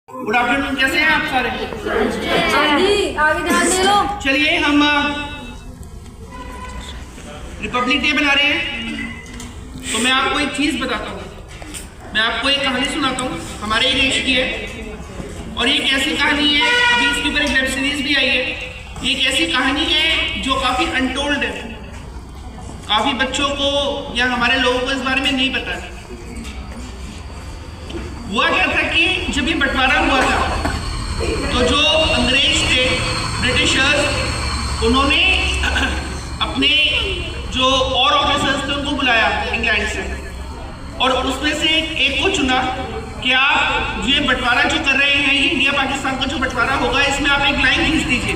Good afternoon, कैसे हैं आप सारे? जी आगे ध्यान दे लो। चलिए हम रिपब्लिक डे बना रहे हैं, तो मैं आपको एक चीज बताता हूँ। मैं आपको एक कहानी सुनाता हूँ, हमारे ही देश की है। और ये एक ऐसी कहानी है, अभी इसके ऊपर एक वेब सीरीज भी आई है। ये एक ऐसी कहानी है जो काफी अनटोल्ड है, काफी बच्चों को या हमारे लोगों को इस बारे में नहीं पता है। हुआ क्या था कि जब ये बंटवारा हुआ था, तो जो अंग्रेज थे, ब्रिटिशर्स, उन्होंने अपने जो और ऑफिसर्स थे उनको बुलाया इंग्लैंड से, और उसमें से एक को चुना कि आप ये बंटवारा जो कर रहे हैं, ये इंडिया पाकिस्तान का जो बंटवारा होगा, इसमें आप एक लाइन खींच दीजिए।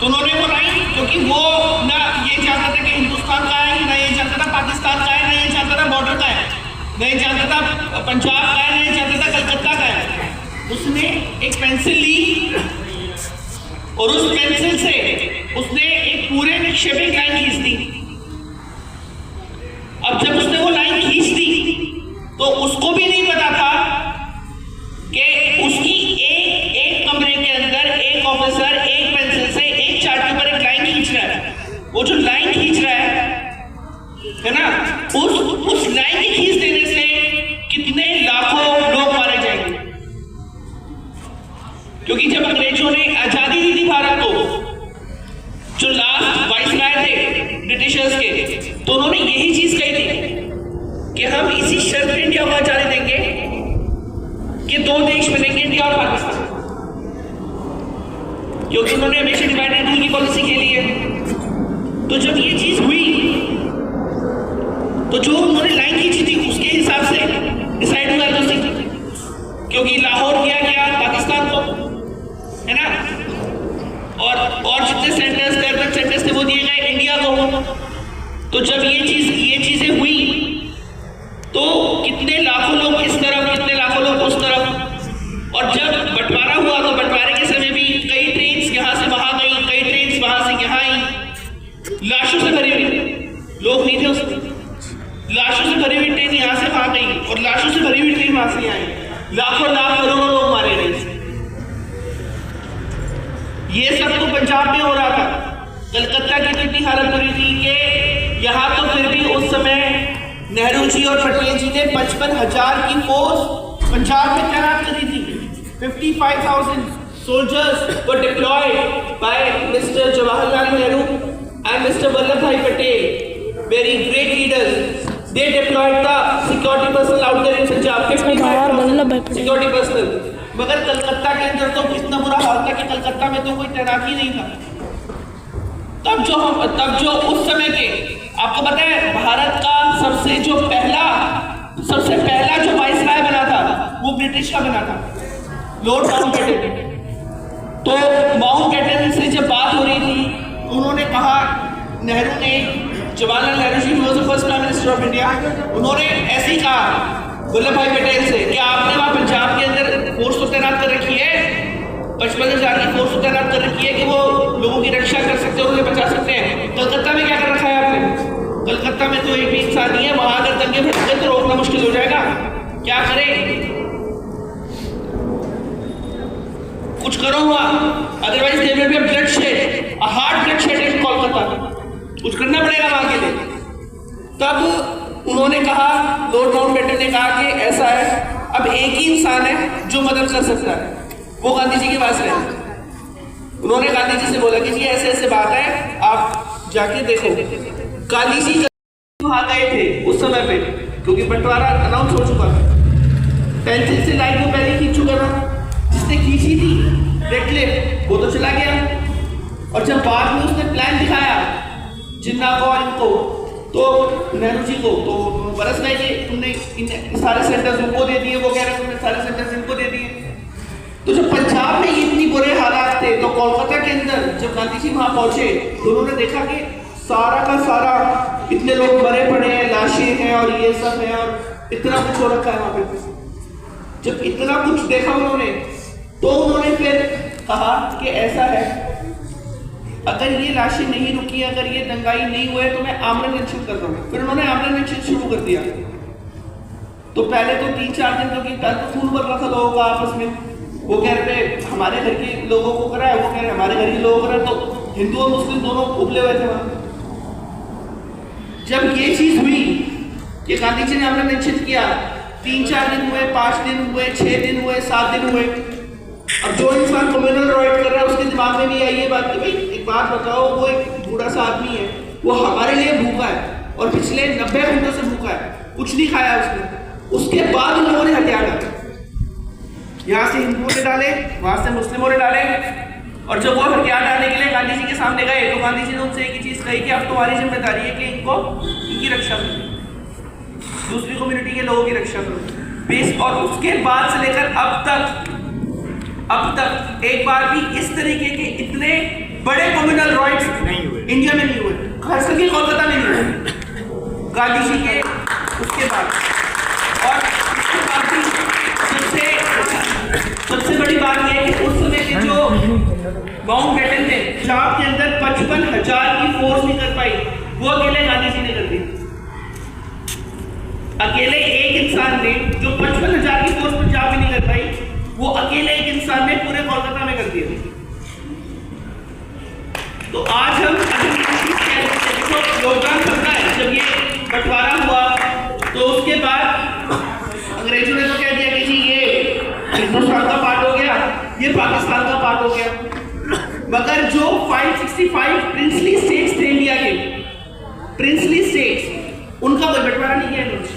तो उन्होंने वो लाइन, क्योंकि वो ना ये जानता था कि हिंदुस्तान का है, ना ये जानता था पाकिस्तान का है, ना ये जानता था बॉर्डर का है, नहीं जानता था पंजाब का है, नहीं जानता था कलकत्ता का है। उसने एक पेंसिल ली और उस पेंसिल से उसने एक पूरे निक्षेपित लाइन खींच दी। अब जब उसने वो लाइन खींच दी, तो उसको भी नहीं पता था कि उसकी एक कमरे के अंदर एक ऑफिसर एक पेंसिल से एक चार्ट के ऊपर एक लाइन खींच रहा है। वो जो लाइन खींच रहा है ना, उस लाइन के खींच देने से कितने लाखों लोग मारे जाएंगे। क्योंकि जब अंग्रेजों ने आजादी दी थी भारत को, जो लास्ट वाइसराय थे ब्रिटिशर्स के, तो उन्होंने यही चीज कही थी कि हम इसी शर्त पे इंडिया को आजादी देंगे कि दो देश बनेंगे, इंडिया और पाकिस्तान। क्योंकि उन्होंने हमेशा डिवाइड एंड रूल की पॉलिसी खेली है। तो जब ये चीज हुई, तो जो उन्होंने लाइन खींची थी उसके हिसाब से डिसाइड हुआ तो सही, क्योंकि लाहौर दिया गया पाकिस्तान को, है ना, और जितने सेंटर्स गवर्नमेंट सेंटर्स थे वो दिए गए इंडिया को। तो जब ये चीजें हुई, तो कितने लाखों लोग इस तरफ, कितने लाखों लोग उस तरफ। और जब बंटवारा हुआ, तो बंटवारे के समय भी कई ट्रेन्स यहाँ से वहां गई, कई ट्रेन्स वहां से यहाँ आई, लाशों से भरी हुई, लोग नहीं थे उसमें, लाशों से भरी हुई ट्रेन यहाँ से वहां गई और लाशों से भरी हुई ट्रेन वहां से आई, लाखों लाख करोड़ों लोग मारे गए। ये सब तो पंजाब में हो रहा था। कलकत्ता की तो इतनी हालत बुरी थी कि यहाँ तो फिर भी उस समय नेहरू जी और पटेल जी ने 55,000 की फोर्स पंजाब में तैनात करी थी। 55,000 soldiers were deployed by Mr. Jawaharlal Nehru and Mr. Vallabhbhai Patel, very great leaders. They deployed the security personnel out there in Punjab, 55,000 security personnel. मगर कलकत्ता के अंदर तो इतना बुरा हाल था कि कलकत्ता में तो कोई तैनात ही नहीं था। तब जो उस समय के, आपको पता है, भारत का सबसे पहला जो वाइसराय बना था वो ब्रिटिश का बना था, लॉर्ड माउंटबेटन। तो माउंटबेटन से जब बात हो रही थी, उन्होंने कहा, नेहरू ने, Jawaharlal Nehru ji was the first prime minister of India, उन्होंने ऐसे ही कहा वल्लभ भाई पटेल से कि आपने वहां पंजाब के अंदर फोर्स तो तैनात कर रखी है, 55,000 की फोर्स तो तैनात कर रखी है कि वो लोगों की रक्षा कर सकते हैं और उन्हें बचा सकते हैं। कलकत्ता में क्या कर रखा है आपने? कलकत्ता में तो एक भी इंसान नहीं है, वहां अगर दंगे भड़के तो रोकना मुश्किल हो जाएगा। क्या करें? कुछ करो हुआ, otherwise there will be a bloodshed, a hard bloodshed in Kolkata. कुछ करना पड़ेगा वहां के लिए। तब उन्होंने कहा, लॉर्ड माउंटबेटन ने कहा कि ऐसा है, अब एक ही इंसान है जो मदद कर सकता है, वो गांधी जी के पास रहे। उन्होंने गांधी जी से बोला कि जी ऐसे ऐसे बात है, आप जाके देखो। गांधी जी वहां गए थे उस समय पे, क्योंकि बंटवारा अनाउंस हो चुका था। पेंसिल से लाइन को पहले खींच चुका था, जिसने खींची थी रेडक्लिफ, वो तो चला गया। और जब बाद में उसने प्लान दिखाया जिन्ना को और इनको, तो नेहरू जी को, तो बरस गए कि तुमने सारे सेंटर्स उनको दे दिए, वो कह रहे तुमने सारे सेंटर्स इनको दे दिए। तो जब पंजाब में इतनी बुरे हालात थे, तो कोलकाता के अंदर जब गांधी जी वहां पहुंचे, तो उन्होंने देखा कि सारा का सारा इतने लोग मरे पड़े हैं, लाशें हैं और ये सब है और इतना कुछ हो रखा है वहां पे। जब इतना कुछ देखा उन्होंने, तो उन्होंने फिर कहा कि ऐसा है, अगर ये लाशें नहीं रुकी, अगर ये दंगाई नहीं हुए, तो मैं आमरण अनशन कर रहा हूं। फिर उन्होंने आमरण अनशन शुरू कर दिया। तो पहले तो 3-4 दिन क्योंकि कल तो खून बढ़ रहा था लोगों का आपस में, वो कह रहे थे हमारे घर के लोगों को करा है, वो कह रहे हमारे घर के लोगों को करा, तो हिंदू और मुस्लिम दोनों उबले हुए थे वहां। जब ये चीज हुई कि गांधी जी ने हमने निश्चित किया, 3-4 दिन हुए, 5 दिन हुए, 6 दिन हुए, 7 दिन हुए, अब जो इंसान कम्युनल राइट कर रहा है उसके दिमाग में भी आई ये बात कि भाई एक बात बताओ, वो एक बूढ़ा सा आदमी है, वो हमारे लिए भूखा है और पिछले 90 घंटों से भूखा है, कुछ नहीं खाया उसने, उसके बाद उन लोगों ने हथियार डाले, यहाँ से हिंदुओं ने डाले, वहां से मुस्लिमों ने डाले, और जब वो हथियार डालने के लिए गांधी जी के सामने गए तो गांधी जी ने उनसे एक ही चीज कही कि अब तुम्हारी जिम्मेदारी है कि इनको इनकी रक्षा करो, दूसरी कम्युनिटी के लोगों की रक्षा करो बेस। और उसके बाद से लेकर अब तक एक बार भी इस तरीके के इतने बड़े कम्युनल राइट्स इंडिया में नहीं हुए, खास करके कोलकाता में नहीं हुए गांधी जी के उसके बाद। और उसके बाद भी सबसे बड़ी बात यह है कि उस समय के जो माउंटबेटन में पंजाब के अंदर 55,000 की फोर्स नहीं कर पाई, वो अकेले गांधी जी ने कर दी। अकेले एक इंसान ने जो 55,000 की फोर्स पंजाब में नहीं कर पाई, वो अकेले एक इंसान ने पूरे कोलकाता में कर दिया। तो आज हम योगदान करना है। जब ये बंटवारा हुआ तो उसके बाद अंग्रेजों ने तो कह दिया कि जी ये हिंदुस्तान का पार्ट हो गया, ये पाकिस्तान का पार्ट हो गया। मगर जो 565 प्रिंसली स्टेट्स थे इंडिया के, प्रिंसली स्टेट्स, उनका कोई बंटवारा नहीं किया इन्होंने,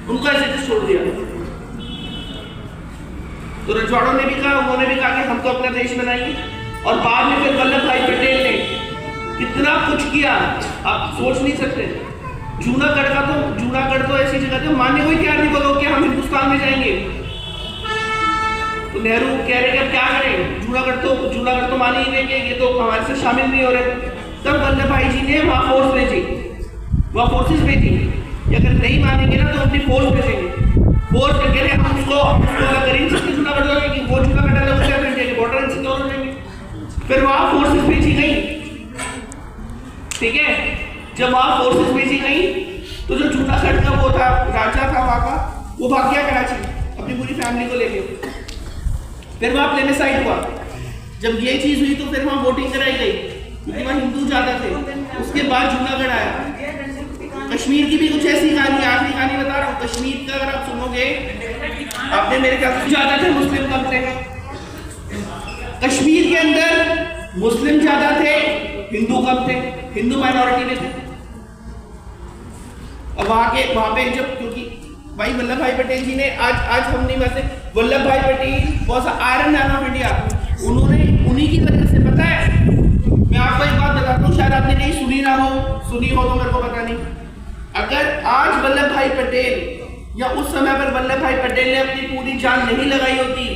उनको ऐसे छोड़ दिया। तो रजवाड़ों ने भी कहा, उन्होंने भी कहा कि हम तो अपना देश बनाएंगे। और बाद में फिर वल्लभ भाई पटेल ने कितना कुछ किया, आप सोच नहीं सकते। जूनागढ़ तो ऐसी जगह थी, मानने को ही तैयार नहीं बोलो कि हम हिंदुस्तान में जाएंगे। तो नेहरू कह रहे कि अब क्या करें, जूनागढ़ तो मान ही नहीं कि ये तो हमारे से शामिल नहीं हो रहे। तब वल्लभ भाई जी ने वहां फोर्स भेजी, वहां फोर्सेस भेजी कि अगर नहीं मानेंगे ना तो अपनी फोर्स भेजेंगे। फोर्स करके हम उसको करेंगे जूनागढ़ जाएंगे, वो जूनागढ़ डाले उसके इंडिया के बॉर्डर से दोनों जाएंगे। फिर वहां फोर्सेस भेजी गई, ठीक है। जब वहां फोर्सेस भेजी गई तो जो जूनागढ़ का वो था राजा था वहां का, वो भाग गया कराची अपनी पूरी फैमिली को लेके। फिर वहां प्लेबिसाइड हुआ। जब ये चीज हुई तो फिर वहां वोटिंग कराई गई क्योंकि वहां हिंदू ज्यादा थे। उसके बाद जूनागढ़ आया। कश्मीर की भी कुछ ऐसी कहानी, आखिरी कहानी बता रहा हूँ। कश्मीर का अगर आप सुनोगे, आपने मेरे ख्याल से ज्यादा थे मुस्लिम कम थे। कश्मीर के अंदर मुस्लिम ज्यादा थे, हिंदू कम थे, हिंदू माइनॉरिटी में थे। अब वहां पे जब, क्योंकि भाई वल्लभ भाई पटेल जी ने आज हम नहीं, वैसे वल्लभ भाई Patel was iron man of India. उन्होंने उन्हीं की वजह से, पता है, मैं आपको एक बात बताता हूँ, शायद आपने नहीं सुनी ना हो, सुनी हो तो मेरे को पता नहीं। अगर आज वल्लभ भाई पटेल या उस समय पर वल्लभ भाई पटेल ने अपनी पूरी जान नहीं लगाई होती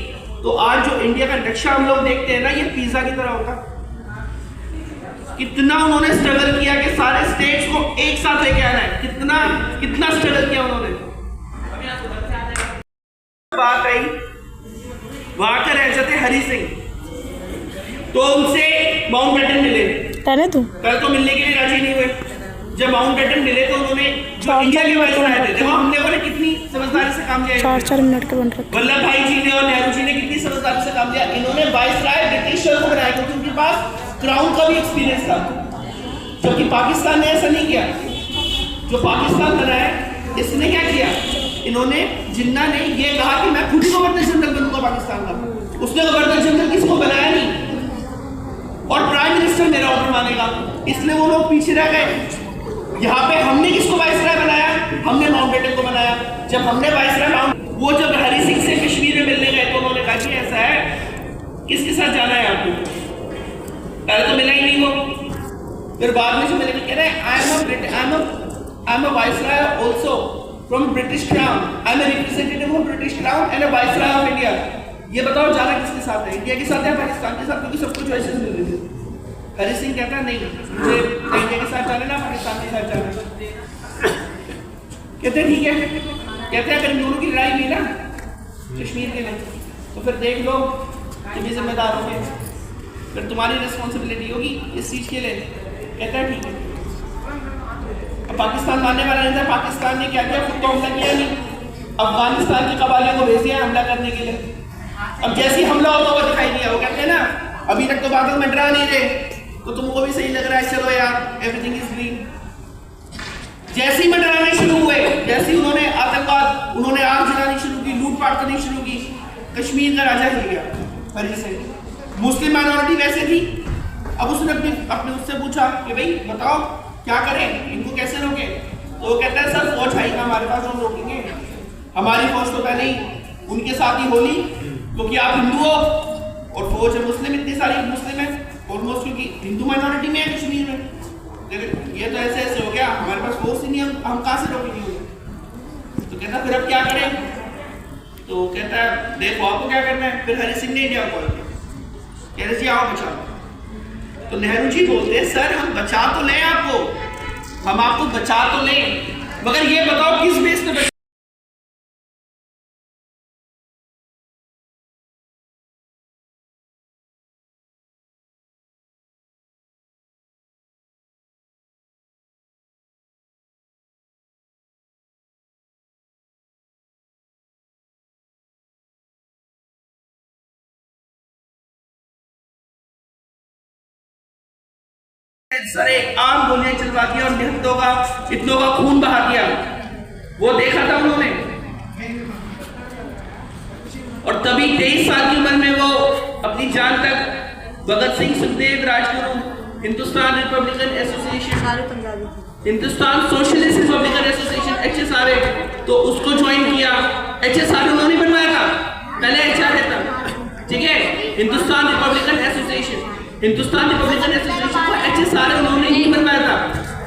तो आज जो इंडिया का नक्शा हम लोग देखते हैं ना, ये पिज्जा की तरह होता। कितना उन्होंने स्ट्रगल किया कि सारे स्टेट्स को एक साथ लेके आना है, कितना स्ट्रगल किया उन्होंने। बात आई, वहां का रहते हरि सिंह, तो उनसे माउंटबेटन मिले। पहले तो मिलने के लिए राजी नहीं हुए। जब माउंटबेटन मिले तो उन्होंने जो इंडिया के वायसराय थे, देखो हम लोगों ने कितनी समझदारी से काम किया। 4 मिनट के बन रहे। वल्लभ भाई जी ने और नेहरू जी ने कितनी समझदारी से काम किया। इन्होंने वायसराय ब्रिटिशर को बनाया क्योंकि उनके पास क्राउन का भी एक्सपीरियंस था, जबकि पाकिस्तान ने ऐसा नहीं किया। जो पाकिस्तान बनाया, इसने क्या किया, इन्होंने, जिन्ना ने ये कहा कि मैं खुद ही गवर्नर जनरल बनूंगा पाकिस्तान का। उसने गवर्नर जनरल किसको बनाया नहीं, और प्राइम मिनिस्टर मेरा ऑर्डर मानेगा, इसलिए वो लोग पीछे रह गए। यहाँ पे हमने किसको वायसराय बनाया, हमने माउंटबेटन को बनाया। जब हमने वायसराय, वो जब हरि सिंह से कश्मीर में मिलने गए तो उन्होंने कहा कि ऐसा है, किसके साथ जाना है आपको। पहले तो मिला ही नहीं वो, फिर बाद में जो मिले कह रहे हैं I am a viceroy also from British crown, I am a representative of British crown and a viceroy of India. ये बताओ जाना किसके साथ है, इंडिया के साथ या पाकिस्तान के साथ, क्योंकि सबको चॉइसेस मिल रही थी। हरि सिंह कहता नहीं, मुझे इंडिया के साथ जाना ना पाकिस्तान के साथ जाना। कहते ठीक है, कहते अगर इन दोनों की लड़ाई हुई ना कश्मीर के लिए तो फिर देख लो कि भी जिम्मेदार होंगे, फिर तुम्हारी रिस्पॉन्सिबिलिटी होगी इस चीज के लिए। कहता है ठीक है। अब पाकिस्तान मानने वाला नहीं था, पाकिस्तान ने क्या किया, खुद तो हमला किया नहीं, अफगानिस्तान के कबालियों को भेज दिया हमला करने के लिए। अब जैसे ही हमला होता हुआ दिखाई दिया, वो कहते हैं ना अभी तक तो बादल मंडरा नहीं रहे, तो तुमको भी सही लग रहा है, चलो यार एवरीथिंग इज ग्रीन। जैसे ही मंडराने शुरू हुए, जैसे ही उन्होंने आतंकवाद, उन्होंने आग जलानी शुरू की, लूटपाट करनी शुरू की, कश्मीर का राजा हिल गया हरी से। मुस्लिम माइनॉरिटी वैसे थी। अब उसने अपने उससे पूछा कि भाई बताओ क्या करें, इनको कैसे रोके? तो वो कहता है सर फौज आई हमारे पास, हम रोकेंगे। हमारी फौज तो पहले ही उनके साथ ही होली, क्योंकि आप हिंदू हो और फौज है मुस्लिम, इतनी सारी मुस्लिम है ऑलमोस्ट, क्योंकि हिंदू माइनॉरिटी में है कश्मीर में। लेकिन ये तो ऐसे ऐसे हो गया, हमारे पास फोर्स ही नहीं, हम कहाँ से रोकेंगे? तो कहता फिर अब क्या करें? तो कहता है देखो आपको क्या करना है। फिर हरी सिंह ने इंडिया कॉल किया, कह रहे जी आओ बचाओ। तो नेहरू जी बोलते सर हम बचा तो लें आपको, हम आपको बचा तो लें, मगर ये बताओ किस बेस पे सर एक आम गोलियां चलवा दिया और निहत्तों का इतनों का खून बहा दिया, वो देखा था उन्होंने। और तभी 23 साल की उम्र में वो अपनी जान तक Bhagat Singh, Sukhdev, Rajguru, Hindustan Republican Association, Hindustan Socialist Republican Association HSRA, तो उसको ज्वाइन किया। HSRA उन्होंने बनवाया था, पहले HRA था, ठीक है। Hindustan Republican Association, Hindustan Republican association को HSRA उन्होंने ही बनवाया था,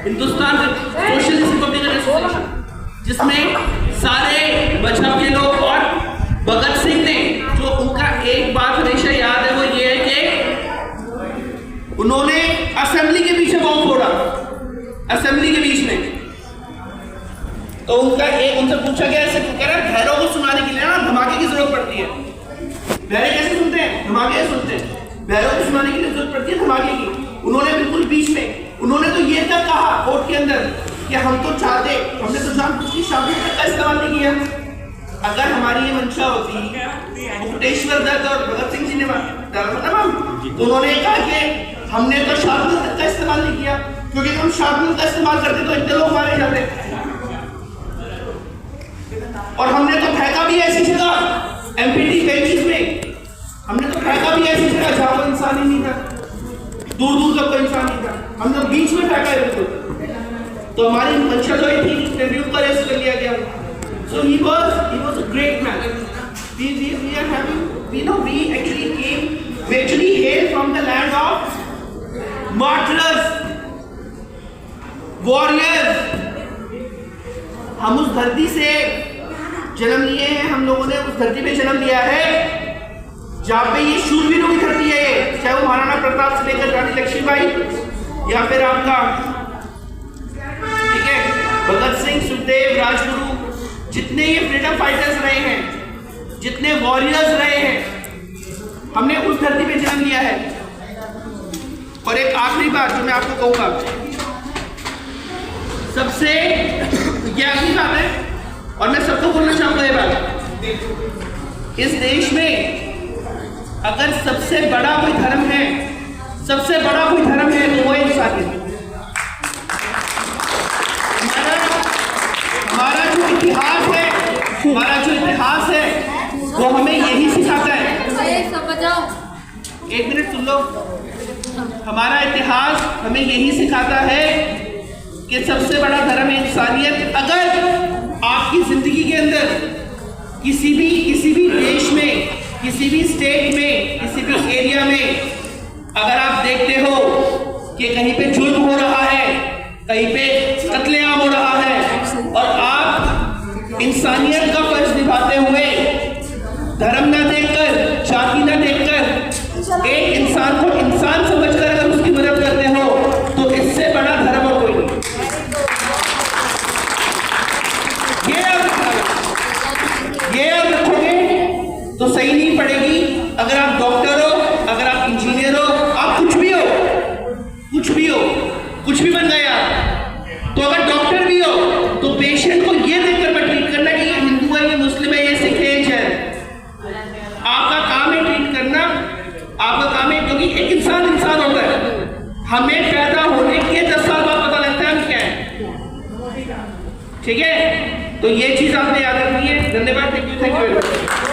हिंदुस्तान सोशलिस्ट रिपब्लिकन एसोसिएशन, जिसमें सारे मजहब के लोग। और भगत सिंह ने जो उनका एक बात हमेशा याद है वो ये है कि उन्होंने असेंबली के पीछे बॉम्ब फोड़ा, असेंबली के बीच में। तो उनका एक उनसे पूछा गया ऐसे कह रहा है भैरव को सुनाने के लिए ना धमाके की जरूरत पड़ती है। भैरव कैसे सुनते हैं? धमाके सुनते हैं। भैरव को सुनाने के लिए जरूरत पड़ती है धमाके की। उन्होंने बिल्कुल बीच में, उन्होंने तो ये तक कहा कोर्ट के अंदर कि हम तो चाहते, हमने तो जानबूझ की शादी तक का इस्तेमाल नहीं किया। अगर हमारी ये मंशा होती, मुकुटेश्वर दत्त और भगत सिंह जी ने तो उन्होंने कहा कि हमने तो शादी तक का इस्तेमाल नहीं किया, क्योंकि हम शादी का इस्तेमाल करते तो इतने लोग मारे जाते। और हमने तो फेंका भी ऐसी जगह एमपीटी बेंचेस में, हमने तो फेंका भी ऐसी जगह जहां कोई इंसान ही नहीं था, दूर दूर तक कोई इंसान नहीं था, हमने बीच में फेंका है। तो हमारी मंशा जो थी रिव्यू पर ऐसे कर लिया गया। So he was a great man. We are having, we actually hail from the land of martyrs, warriors. हम उस धरती से जन्म लिए हैं, हम लोगों ने उस धरती पे जन्म लिया है जहाँ पे ये शूरवीरों की धरती है, चाहे वो महाराणा प्रताप से लेकर रानी लक्ष्मीबाई या फिर आपका ठीक है भगत सिंह, सुखदेव, राजगुरु, जितने ये फ्रीडम फाइटर्स रहे हैं, जितने वॉरियर्स रहे हैं, हमने उस धरती पे जन्म लिया है। और एक आखिरी बात जो मैं आपको कहूंगा, सबसे ये आखिरी बात है और मैं सबको बोलना चाहूंगा ये बात, इस देश में अगर सबसे बड़ा कोई धर्म है, सबसे बड़ा कोई धर्म है तो वो इंसानियत। हमारा जो इतिहास है, हमारा जो इतिहास है वो हमें यही सिखाता है। एक मिनट सुन लो, हमारा इतिहास हमें यही सिखाता है कि सबसे बड़ा धर्म है इंसानियत। अगर आपकी जिंदगी के अंदर किसी भी देश में, किसी भी स्टेट में, किसी भी एरिया में अगर आप देखते हो कि कहीं पे जुल्म हो रहा है, कहीं पे कत्लेआम हो रहा है और आप इंसानियत का फर्ज निभाते हुए धर्म ना देखकर, जाति ना देखकर एक इंसान को इंसान समझकर अगर उसकी मदद करते हो तो इससे बड़ा धर्म और कोई नहीं। ये आप रखोगे तो सही नहीं पड़ेगी। अगर आप डॉक्टर हो, अगर आप इंजीनियर हो, आप कुछ भी हो, कुछ भी बन गए आप, तो अगर डॉक्टर भी हो तो पेशेंट को ये देखकर मत ट्रीट करना कि ये हिंदू है, ये हमें पैदा होने के 10 साल बाद पता लगता है हम क्या है। ठीक है, तो ये चीज आपने याद रखनी है। धन्यवाद, थैंक यू वेरी मच।